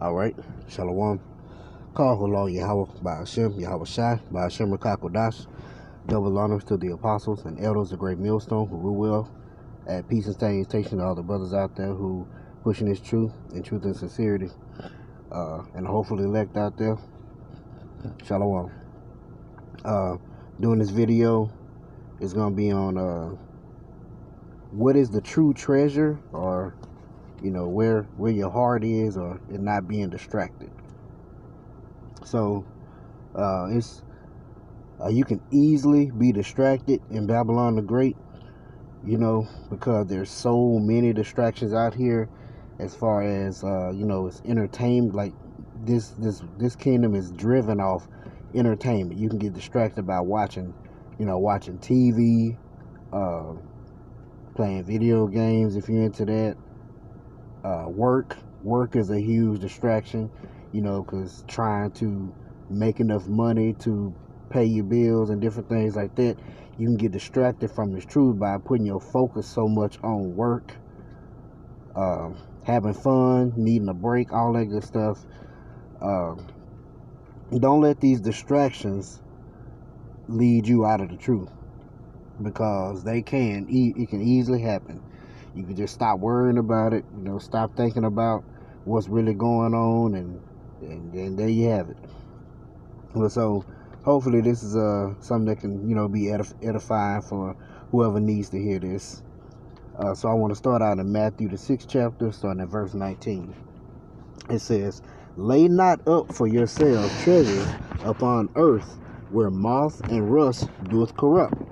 All right, Shalom. Call hello Yahawashi, Yahawashi, Ba'ashem Rakakodash. Double honors to the apostles and elders of Great Millstone who rule well at peace and salutation to all the brothers out there who pushing this truth and sincerity. And hopefully elect out there. Shalom. Doing this video is gonna be on what is the true treasure, or where your heart is, or it not being distracted. So it's you can easily be distracted in Babylon the Great, because there's so many distractions out here as far as it's entertainment. Like this kingdom is driven off entertainment. You can get distracted by watching TV, playing video games if you're into that. Work is a huge distraction, because trying to make enough money to pay your bills and different things like that, you can get distracted from this truth by putting your focus so much on work, having fun, needing a break, all that good stuff. Don't let these distractions lead you out of the truth, because it can easily happen. You can just stop worrying about it, stop thinking about what's really going on, and there you have it. Well, so hopefully this is something that can be edifying for whoever needs to hear this. So I want to start out in Matthew the 6th chapter, starting at verse 19. It says, "Lay not up for yourselves treasures upon earth, where moth and rust doeth corrupt,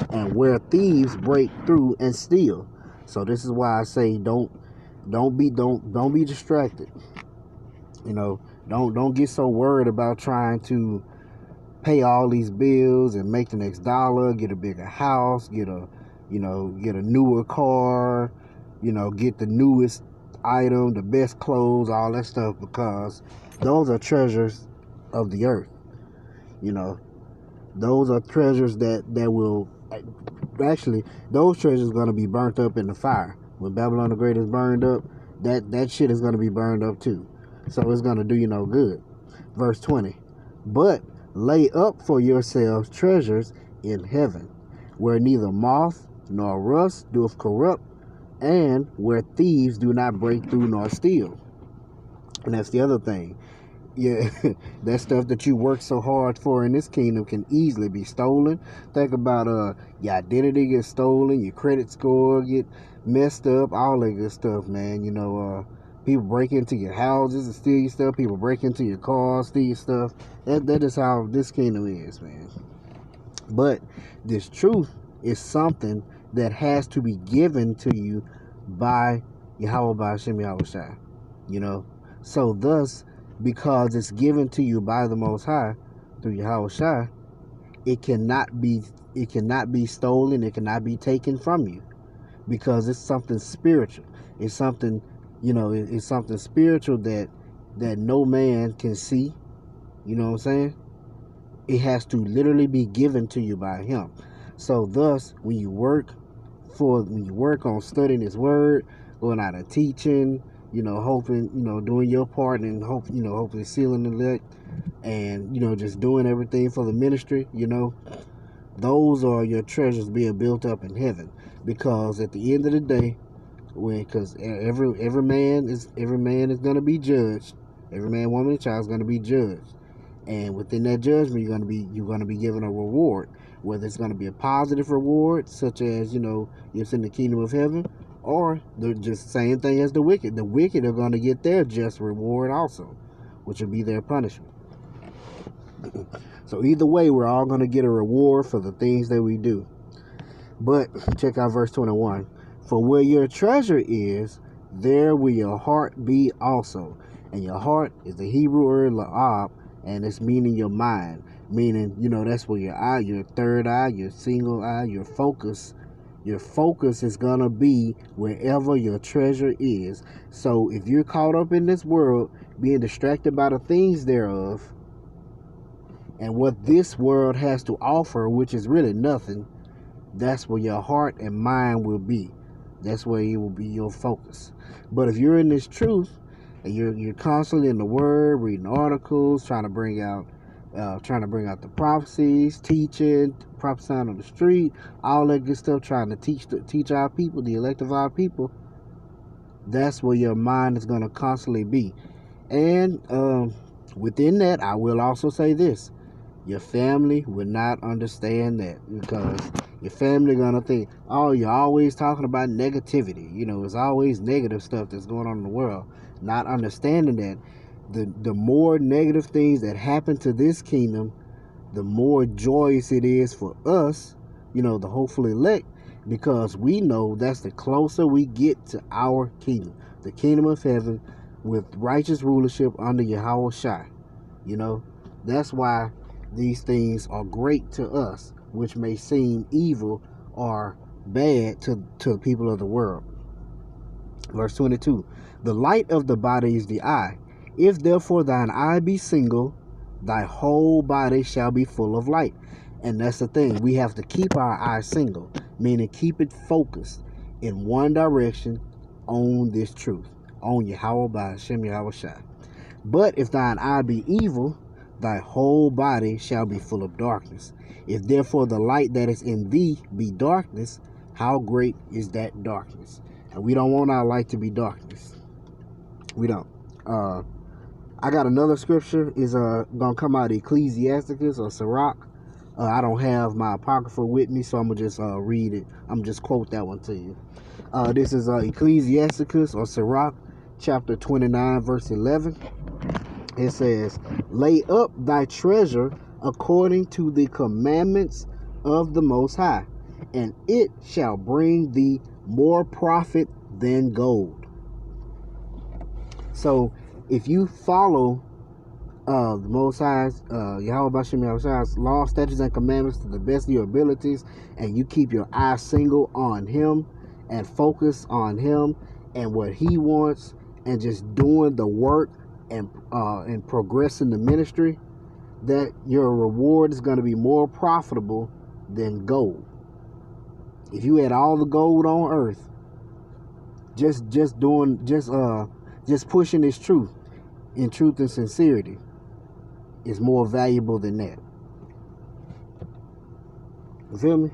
and where thieves break through and steal." So this is why I say don't be distracted. Don't get so worried about trying to pay all these bills and make the next dollar, get a bigger house, get a newer car, get the newest item, the best clothes, all that stuff, because those are treasures of the earth. Those are treasures that will actually, those treasures are going to be burnt up in the fire. When Babylon the Great is burned up, that shit is going to be burned up too. So it's going to do you no good. Verse 20, "But lay up for yourselves treasures in heaven, where neither moth nor rust doeth corrupt, and where thieves do not break through nor steal." And that's the other thing. Yeah, that stuff that you work so hard for in this kingdom can easily be stolen. Think about your identity gets stolen, your credit score get messed up, all that good stuff, man. People break into your houses and steal your stuff. People break into your cars, steal your stuff. That is how this kingdom is, man. But this truth is something that has to be given to you by Yahweh, by Hashem Yahawashi. So thus, because it's given to you by the Most High through Yahawashi, it cannot be stolen. It cannot be taken from you, because it's something spiritual. It's something, it's something spiritual that no man can see. You know what I'm saying? It has to literally be given to you by Him. So thus, when you work on studying His Word, going out and teaching, hoping, doing your part, and hopefully sealing the elect, and, just doing everything for the ministry, those are your treasures being built up in heaven. Because at the end of the day, because every man is going to be judged, every man, woman, and child is going to be judged, and within that judgment, you're going to be given a reward, whether it's going to be a positive reward, such as you're in the kingdom of heaven, or they're just the same thing as the wicked. The wicked are going to get their just reward also, which will be their punishment. So either way, we're all going to get a reward for the things that we do. But check out verse 21. "For where your treasure is, there will your heart be also." And your heart is the Hebrew word la'ab, and it's meaning your mind. Meaning, that's where your eye, your third eye, your single eye, your focus is going to be wherever your treasure is. So if you're caught up in this world, being distracted by the things thereof, and what this world has to offer, which is really nothing, that's where your heart and mind will be. That's where it will be your focus. But if you're in this truth, and you're constantly in the Word, reading articles, trying to bring out the prophecies, teaching, prophesying on the street, all that good stuff, trying to teach our people, the elect of our people. That's where your mind is going to constantly be. And within that, I will also say this: your family will not understand that, because your family gonna think, oh, you're always talking about negativity. It's always negative stuff that's going on in the world. Not understanding that the more negative things that happen to this kingdom, the more joyous it is for us, the hopeful elect, because we know that's the closer we get to our kingdom, the kingdom of heaven, with righteous rulership under Yahawashi. That's why these things are great to us, which may seem evil or bad to the people of the world. Verse 22, the light of the body is the eye. If therefore thine eye be single, thy whole body shall be full of light. And that's the thing. We have to keep our eye single, meaning keep it focused in one direction on this truth, on Yahweh by Hashem Yahawashi. But if thine eye be evil, thy whole body shall be full of darkness. If therefore the light that is in thee be darkness, how great is that darkness? And we don't want our light to be darkness. We don't. I got another scripture. Is gonna come out of Ecclesiasticus or Sirach. I don't have my apocrypha with me, so I'm gonna just read it. I'm just quote that one to you. This is Ecclesiasticus or Sirach, chapter 29, verse 11. It says, lay up thy treasure according to the commandments of the Most High, and it shall bring thee more profit than gold. So if you follow the Most High's, Yahweh Bashem Yahweh's law, statutes, and commandments to the best of your abilities, and you keep your eye single on Him and focus on Him and what He wants, and just doing the work and progressing the ministry, that your reward is going to be more profitable than gold. If you had all the gold on earth, just pushing this truth in truth and sincerity is more valuable than that. You feel me?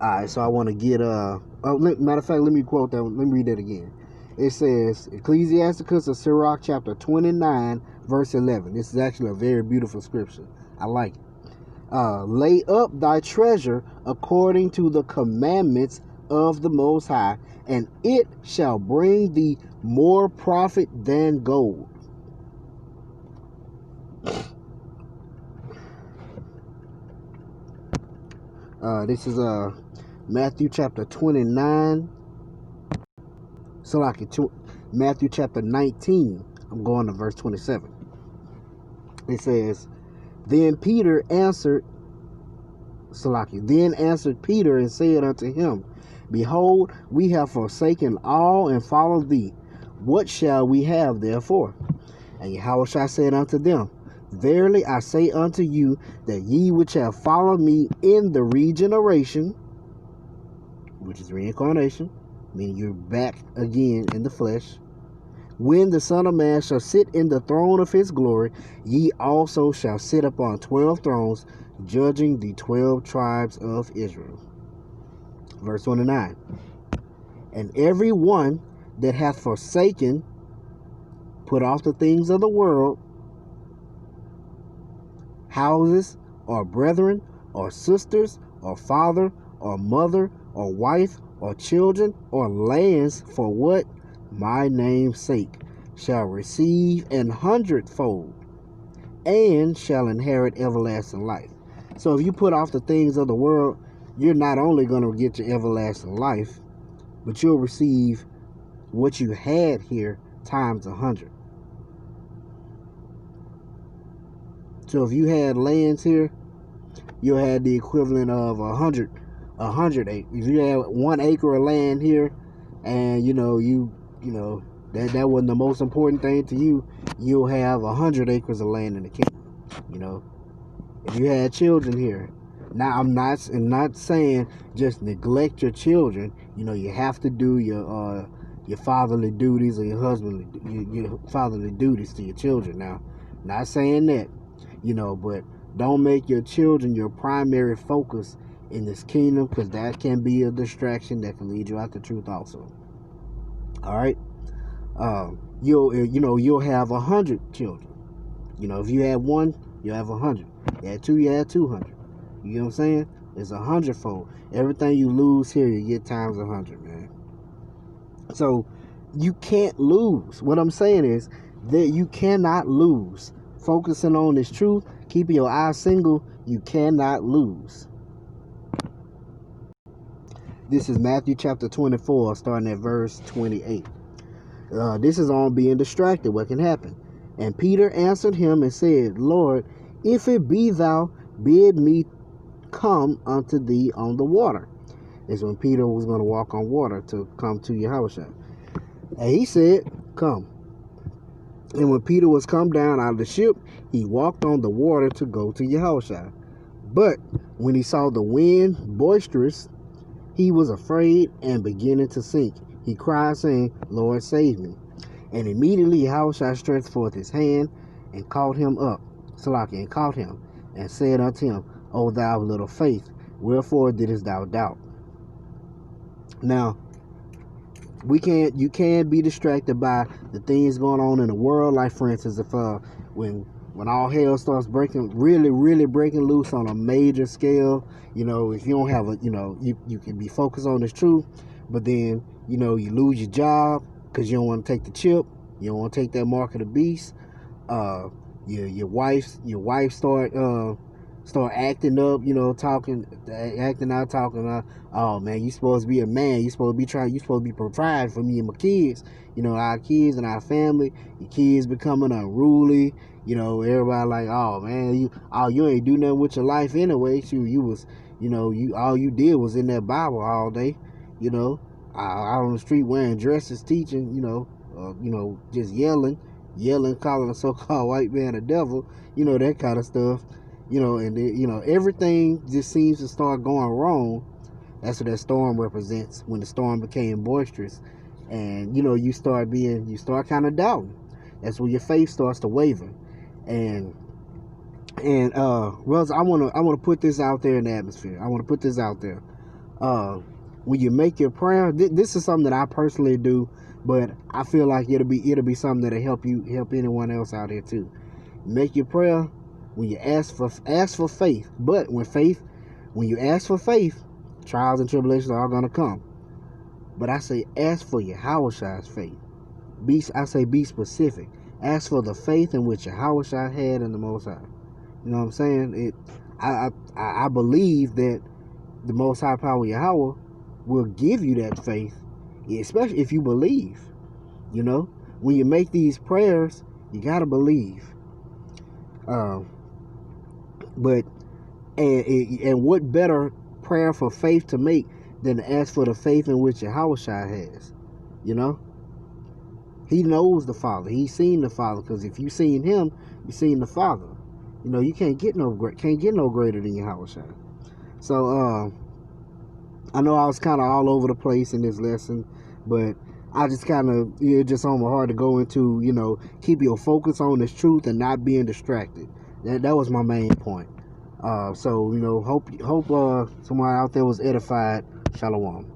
Alright, so I want to get matter of fact, let me quote that one. Let me read that again. It says, Ecclesiasticus of Sirach, chapter 29, verse 11. This is actually a very beautiful scripture. I like it. Lay up thy treasure according to the commandments of the Most High, and it shall bring thee more profit than gold. This is Matthew chapter 29. Matthew chapter 19. I'm going to verse 27. It says, Then answered Peter and said unto him, Behold, we have forsaken all and followed thee. What shall we have therefore? And Yahawashi said unto them, Verily I say unto you, that ye which have followed me in the regeneration, which is reincarnation, meaning you're back again in the flesh, when the Son of Man shall sit in the throne of his glory, ye also shall sit upon 12 thrones, judging the 12 tribes of Israel. Verse 29. And every one that hath forsaken, put off the things of the world, houses, or brethren, or sisters, or father, or mother, or wife, or children, or lands, for what? My name's sake, shall receive 100-fold, and shall inherit everlasting life. So if you put off the things of the world, you're not only going to get your everlasting life, but you'll receive what you had here times 100. So if you had lands here, you'll have the equivalent of 100 acres. If you had 1 acre of land here, and that wasn't the most important thing to you, you'll have 100 acres of land in the kingdom. If you had children here, now I'm not saying just neglect your children. You have to do your your fatherly duties or your husbandly, your fatherly duties to your children. Now, not saying that, but don't make your children your primary focus in this kingdom, because that can be a distraction that can lead you out the truth also. All right. You'll have 100 children. If you had one, you have 100. You had two, you had 200. You know what I'm saying? It's 100-fold. Everything you lose here, you get times 100, man. So you can't lose. What I'm saying is that you cannot lose. Focusing on this truth, keeping your eyes single, you cannot lose. This is Matthew chapter 24, starting at verse 28. This is on being distracted. What can happen? And Peter answered him and said, Lord, if it be thou, bid me come unto thee on the water. It's when Peter was going to walk on water to come to Yahawashi. And he said, come. And when Peter was come down out of the ship, he walked on the water to go to Yahawashi. But when he saw the wind boisterous, he was afraid and beginning to sink. He cried, saying, Lord, save me. And immediately Yahawashi stretched forth his hand and caught him up, and caught him, and said unto him, O thou of little faith, wherefore didst thou doubt? Now, you can be distracted by the things going on in the world. Like, for instance, if when all hell starts breaking, really breaking loose on a major scale, if you don't have you can be focused on this truth, but then you lose your job because you don't want to take the chip, you don't want to take that mark of the beast. Your wife start acting up, acting out, talking about, oh man, you supposed to be a man, you supposed to be providing for me and my kids, our kids and our family. Your kids becoming unruly, everybody like, oh man, you ain't do nothing with your life anyway. You was, all you did was in that Bible all day, out on the street wearing dresses, teaching, just yelling, calling a so-called white man a devil, that kind of stuff. And everything just seems to start going wrong. That's what that storm represents, when the storm became boisterous. And, you start kind of doubting. That's when your faith starts to waver. And well, I want to put this out there in the atmosphere. I want to put this out there. When you make your prayer, this is something that I personally do, but I feel like it'll be something that'll help anyone else out here too. Make your prayer. When you ask for faith, but when you ask for faith, trials and tribulations are going to come. But I say ask for Yahawashi's faith. Be specific. Ask for the faith in which Yahawashi had in the Most High. You know what I'm saying? I believe that the Most High power Yahweh will give you that faith, especially if you believe. When you make these prayers, you gotta believe. But what better prayer for faith to make than to ask for the faith in which Yahawashi has? He knows the Father. He's seen the Father, because if you've seen him, you've seen the Father. You can't get no greater than Yahawashi. So I know I was kind of all over the place in this lesson, but I just kind of, it's just on my heart to go into, keep your focus on this truth and not being distracted. That was my main point. So, hope someone out there was edified. Shalom.